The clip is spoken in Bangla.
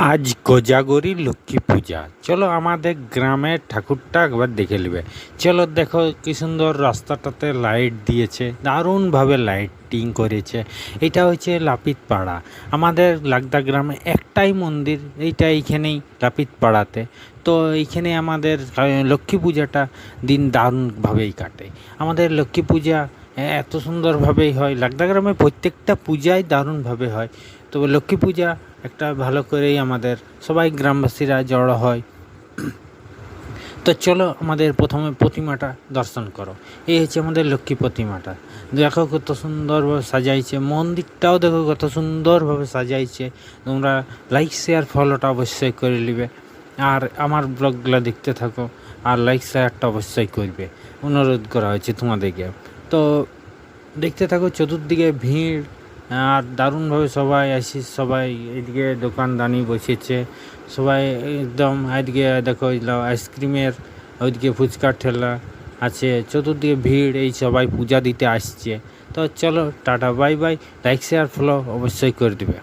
আজ কোজাগরি লক্ষ্মী পূজা। চলো আমাদের গ্রামের ঠাকুরটা একবার দেখে নেবে। চলো দেখো কি সুন্দর রাস্তাটাতে লাইট দিয়েছে, দারুণভাবে লাইটিং করেছে। এটা হচ্ছে লাপিত পাড়া। আমাদের লাগদা গ্রামে একটাই মন্দির, এইটা এইখানেই লাপিত পাড়াতে। তো এইখানে আমাদের লক্ষ্মী পূজাটা দিন দারুণভাবেই কাটে। আমাদের লক্ষ্মী পূজা এত সুন্দরভাবেই হয়, লাগদা গ্রামে প্রত্যেকটা পূজাই দারুণভাবে হয়। তো লক্ষ্মী পূজা একটা ভালো করেই আমাদের সবাই গ্রামবাসীরা জড়ো হয়। তো চলো আমাদের প্রথমে প্রতিমাটা দর্শন করো। এই হচ্ছে আমাদের লক্ষ্মী প্রতিমাটা। দেখো কত সুন্দরভাবে সাজাইছে, মন্দিরটাও দেখো কত সুন্দরভাবে সাজাইছে। তোমরা লাইক শেয়ার ফলোটা অবশ্যই করে নেবে, আর আমার ব্লগগুলো দেখতে থাকো, আর লাইক শেয়ারটা অবশ্যই করবে, অনুরোধ করা হয়েছে তোমাদেরকে। তো দেখতে থাকো, চতুর্দিকে ভিড়, আর দারুণভাবে সবাই আসি, সবাই এদিকে দোকানদানি বসেছে, সবাই একদম। এদিকে দেখো আইসক্রিমের, ওইদিকে ফুচকার ঠেলা আছে, চতুর্দিকে ভিড়, এই সবাই পূজা দিতে আসছে। তো চলো tata bye bye, like share follow অবশ্যই করে দেবে।